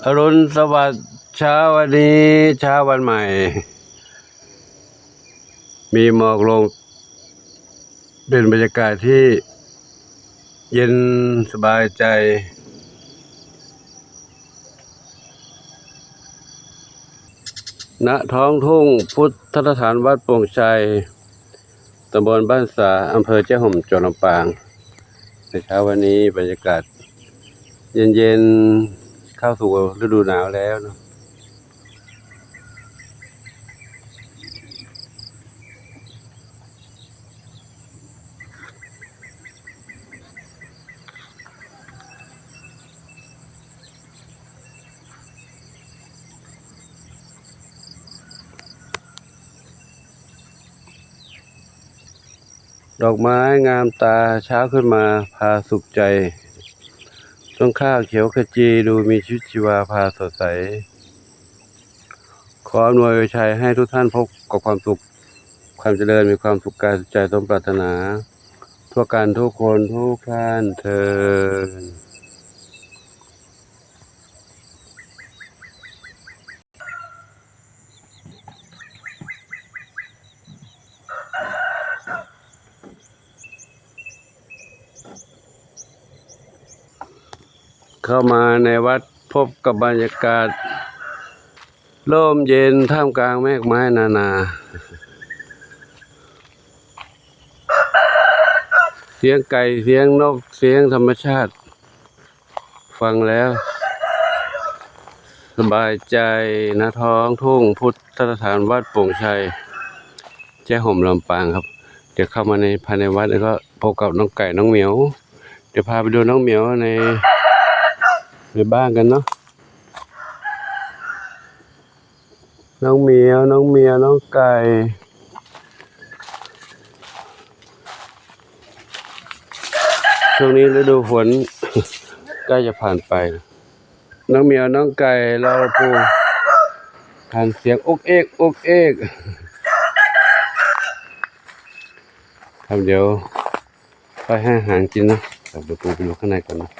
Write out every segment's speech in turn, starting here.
อรุณสวัสดิ์เช้าวันนี้เช้าวันใหม่มีหมอกลงเป็นบรรยากาศที่เย็นสบายใจณท้องทุ่งพุทธสถานวัดโป่งชัยตำบลบ้านสาอำเภอเจ้าห่มจังหวัดลำปางในเช้าวันนี้บรรยากาศเย็นๆเข้าสู่ฤดูหนาวแล้วเนาะดอกไม้งามตาเช้าขึ้นมาพาสุขใจต้นข้าวเขียวขจีดูมีชีวิตชีวาพาสดใสขออำนวยชัยให้ทุกท่านพบกับความสุขความเจริญมีความสุขกายสุขใจสมปรารถนาทั่วกันทุกคนทุกท่านเทินเข้ามาในวัดพบกับบรรยากาศร่มเย็นท่ามกลางเมฆไม้นาเสียงไก่เสียงนกเสียงธรรมชาติฟังแล้วสบายใจณท้องทุ่งพุทธสถานวัดโป่งชัยเจ้าห่มลำปางครับเดี๋ยวเข้ามาในภายในวัดแล้วก็พบกับน้องไก่น้องเหมียวเดี๋ยวพาไปดูน้องเหมียวในบ้านกันเนาะน้องเหมียวน้องไก่ช่วงนี้ฤดูฝนใกล้จะผ่านไปน้องเหมียวน้องไก่เราปูผ่านเสียงอกเอกครับเดี๋ยวไปให้อาหารกินนะเดี๋ยวปูไปดูข้างในก่อนนะ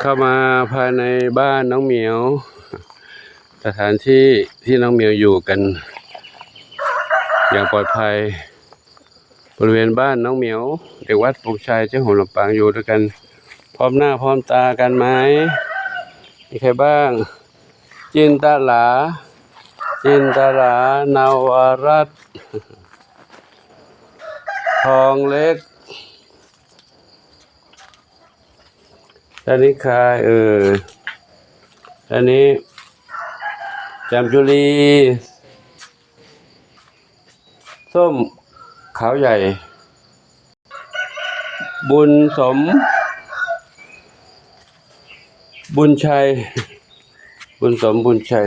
เข้ามาภายในบ้านน้องเหมียวสถานที่ที่น้องเหมียวอยู่กันอย่างปลอดภัยบริเวณบ้านน้องเหมียวเด็กวัดโป่งชัยเจ้าห่มลำปางอยู่ด้วยกันพร้อมหน้าพร้อมตากันไหมมีใครบ้างจินตลานาวรัตน์ทองเล็กอันนี้ใครอันนี้จามจุลีส้มขาวใหญ่บุญสมบุญชัยบุญชัย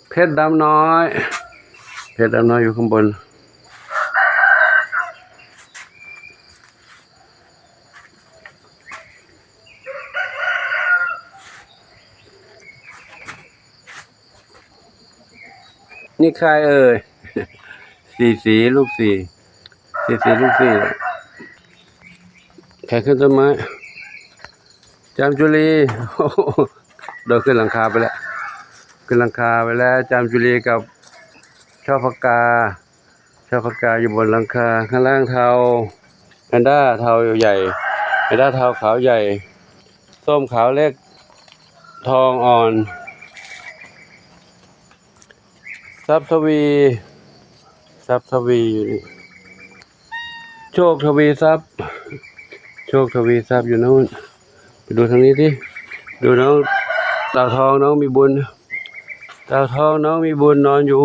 เพชรดำน้อยอยู่ข้างบนนี่ใครสีลูกสี่ลูกสี่ใครขึ้นต้นไม้จามจุลีเดินขึ้นหลังคาไปแล้วจามจุลีกับช่อผักกาอยู่บนหลังคาข้างล่างเทาแพนด้าเทาใหญ่แพนด้าเทาขาวใหญ่ส้มขาวเล็กทองอ่อนทรัพย์ทวีอยู่นี่โชคทวีทรัพย์อยู่นู้นไปดูทางนี้ดิดูน้องดาวทองน้องมีบุญนอนอยู่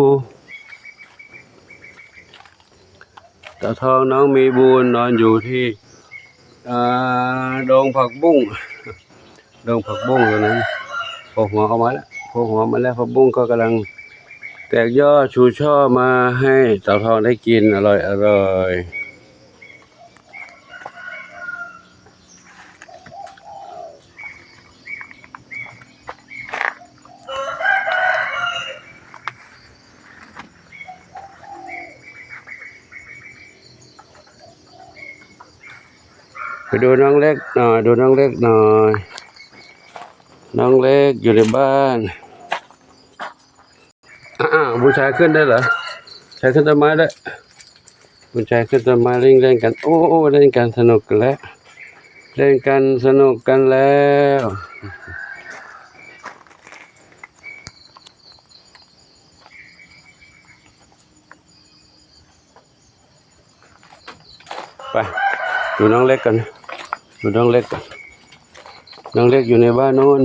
ดาวทองน้องมีบุญนอนอยู่ที่ดงผักบุ้งตัวนั้นโผล่หัวออกมาแล้วผักบุ้งก็กำลังแตกยอดชูช่อมาให้ดาวทองได้กินอร่อย ดูน้องเล็กหน่อยดูน้องเล็กหน่อยน้องเล็กอยู่ในบ้านผู้ชายขึ้นได้เหรอชายขึ้นต้นไม้ได้ผู้ชายขึ้นต้นไม้เล่นกันโอ้เล่นกันสนุกกันแล้วเล่นกันสนุกกันแล้วไปดูน้องเล็กกันดูน้องเล็กกันน้องเล็กอยู่ในบ้านโน้น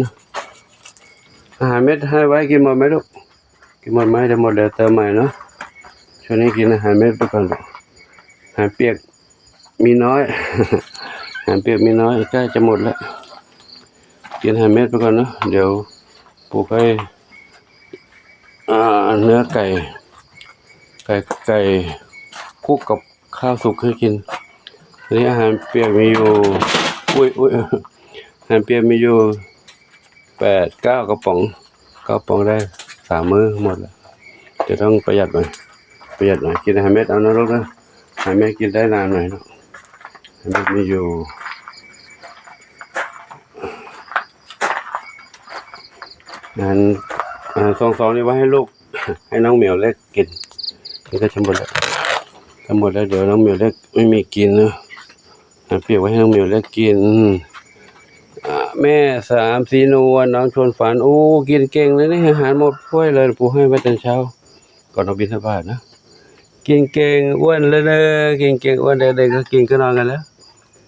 อาหารเม็ดให้ไว้กินหมดไหมลูกกินหมดไหมเดี๋ยวหมดเดี๋ยวเติมใหม่เนาะช่วงนี้กินอาหารเม็ดไปก่อนอาหารเปียกมีน้อย อาหารเปียกมีน้อยใกล้จะหมดแล้วกินอาหารเม็ดไปก่อนเนาะเดี๋ยวปลูกให้เนื้อไก่คลุกกับข้าวสุกให้กินทีนี้อาหารเปียกมีอยู่อาหารเปียกมีอยู่9 กระป๋องได้3 มื้อหมดแล้วจะต้องประหยัดหน่อยกินอาหารเม็ดเอานะลูกนะอาหารเม็ดกินได้นานหน่อยเนาะอาหารเม็ดมีอยู่ซองนี่ไว้ให้ลูก ให้น้องเหมียวเล็กกินนี่ก็ทั้งหมดแล้วเดี๋ยวน้องเหมียวเล็กไม่มีกินนะเปียกไว้ให้น้องเหมียวเล็กกินแม่3 สีนวลน้องชวนฝันกินเก่งเลยนี่อาหารหมดถ้วยเลยปู่ให้ไว้ตอนเช้าก่อนออกบิณฑบาตนะกินเก่งอ้วนเลยกินเก่งอ้วนเด็กๆก็กินก็นอนกันแล้ว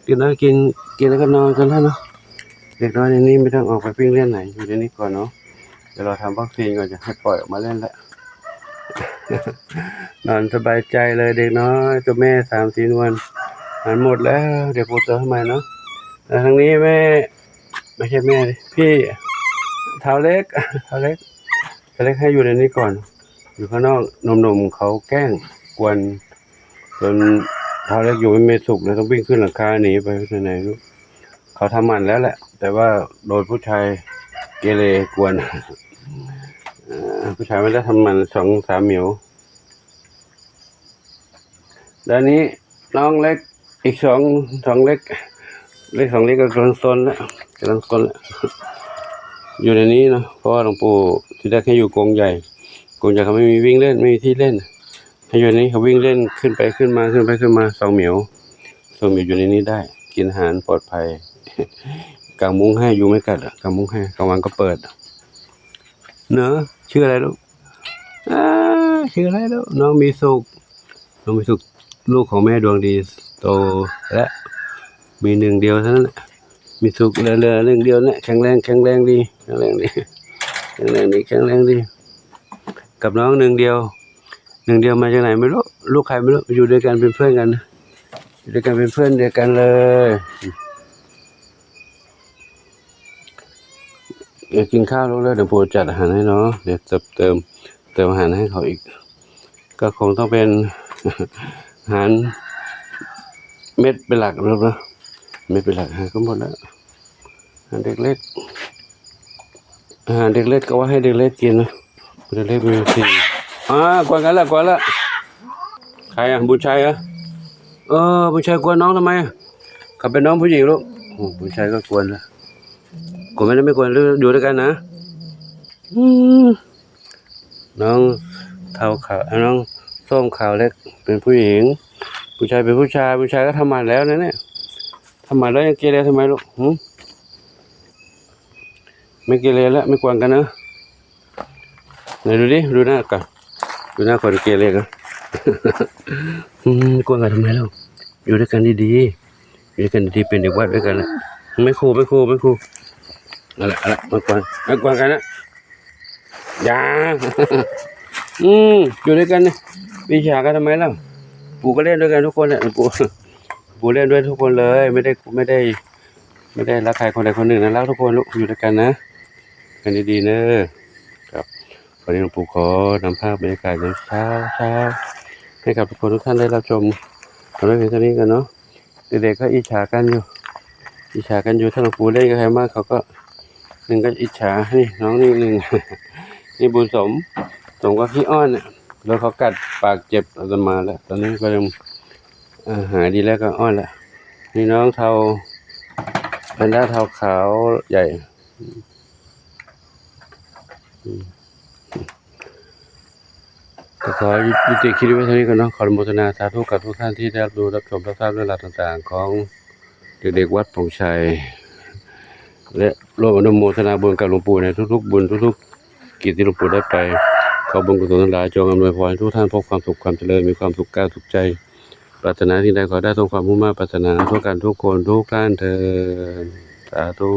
กินแล้วก็นอนกันแล้วเนาะเด็กน้อยในนี้ไม่ต้องออกไปวิ่งเล่นไหนอยู่ในนี้ก่อนเนาะเดี๋ยวเราทำวัคซีนก่อนจะให้ปล่อยออกมาเล่นแล้ว นอนสบายใจเลยเด็กน้อยตัวแม่3 สีนวลหันหมดแล้วเดี๋ยวปู่เติมทำไมเนาะทางนี้แม่ไม่ใช่แม่พี่เท้าเล็กให้อยู่ในนี้ก่อนอยู่ข้างนอกหนุ่มๆเขาแกล้งกวนจนเท้าเล็กอยู่ไม่สุขเลยต้องวิ่งขึ้นหลังคาหนีไปไหนลูกเขาทำมันแล้วแหละแต่ว่าโดนผู้ชายเกเรกวนผู้ชายไม่ได้ทำมัน2-3 เหมียวด้านนี้น้องเล็กอีกสองเล็ก2 เล็กก็กำลังซนแล้วอยู่ในนี้นะเพราะว่าหลวงปู่ที่ได้ให้อยู่กรงใหญ่เขาไม่มีวิ่งเล่นไม่มีที่เล่นให้อยู่ในนี้เขาวิ่งเล่นขึ้นไปขึ้นมา2 เหมียวอยู่ในนี้ได้กินอาหารปลอดภัยกางมุ้งให้อยู่ไม่กัดกางมุ้งให้กลางวันก็เปิดเนอะชื่ออะไรลูกชื่ออะไรลูกน้องมีสุขลูกของแม่ดวงดีโตและมี1 เดียวเท่านั้นมีสุขเหลือ1 เดียวนะแข็งแรงดีกับน้อง1 เดียวมาจากไหนไม่รู้ลูกใครไม่รู้อยู่ด้วยกันเป็นเพื่อนกันอยู่ด้วยกันเป็นเพื่อนเดียวกันเลยเดี๋ยวกินข้าวแล้วเดี๋ยวปู่จัดอาหารให้เนาะเดี๋ยวเติมอาหารให้เขาอีกก็คงต้องเป็น อาหารเม็ดเป็นหลักแล้วนะเม็ดเป็นหลักอาหารก็หมดแล้วอาหารเด็กเล็กก็ว่าให้เด็กเล็กกินนะเด็กเล็กมี4กวนกันละใครบุญชัยบุญชัยกวนน้องทำไมเขาเป็นน้องผู้หญิงลูกบุญชัยก็กวนละกวนไม่กวนอยู่ด้วยกันนะน้องเทาขาวน้องส้มขาวเล็กเป็นผู้หญิงผู้ชายเป็นผู้ชายก็ทำมันแล้วนะเนี่ยทำมันแล้วยังเกเรทำไมลูกไม่เกเรแล้วไม่กวนกันนะไหนดูหน้าก่อนดูหน้าคนเกเรกันกวนกันทำไมลูกอยู่ด้วยกันดีเป็นเด็กวัดด้วยกันนะไม่คู่อะไรมากวนกันนะอย่าอยู่ด้วยกันนะวิชากันทำไมล่ะปู่ก็เล่นด้วยกันทุกคนแหละปู่เล่นด้วยทุกคนเลยไม่ได้รักใครคนใดคนหนึ่งนะรักทุกคนลูกอยู่ด้วยกันนะกันดีๆเนอะครับวันนี้หลวงปู่ขอนำภาพบรรยากาศในเช้าให้กับทุกคนทุกท่านได้รับชมเอาไว้เพียงเท่านี้กันเนาะเด็กๆก็อิจฉากันอยู่ถ้าหลวงปู่เล่นกับใครมากเขาก็1ก็อิจฉานี่น้องนี่1นี่บุญสมก็ขี้อ้อนเนี่ยแล้วเขากัดปากเจ็บอาตมาแล้วตอนนี้ก็ยังหายดีแล้วก็อ้อนแล้วนี่น้องเทา พนด้าเทาขาวใหญ่ก็ขอยุติคลิปไว้เท่านี้ก่อนเนาะขออนุโมทนาสาธุกับทุกท่านที่ได้รับดูรับชมรับทราบเรื่องราวต่างๆของเด็กๆวัดผงชัยและร่วมอนุโมทนาบุญกับหลวงปู่ในทุกๆบุญทุกๆกิจที่หลวงปู่ได้ไปขอบุญกุศลทั้งหลายจงอำนวยพรให้ทุกท่านพบความสุขความเจริญมีความสุขกายสุขใจปรารถนาที่ใดขอได้สมความมุ่งมั่นปรารถนาทุกกันทุกคนทุกท่านเถิดสาธุ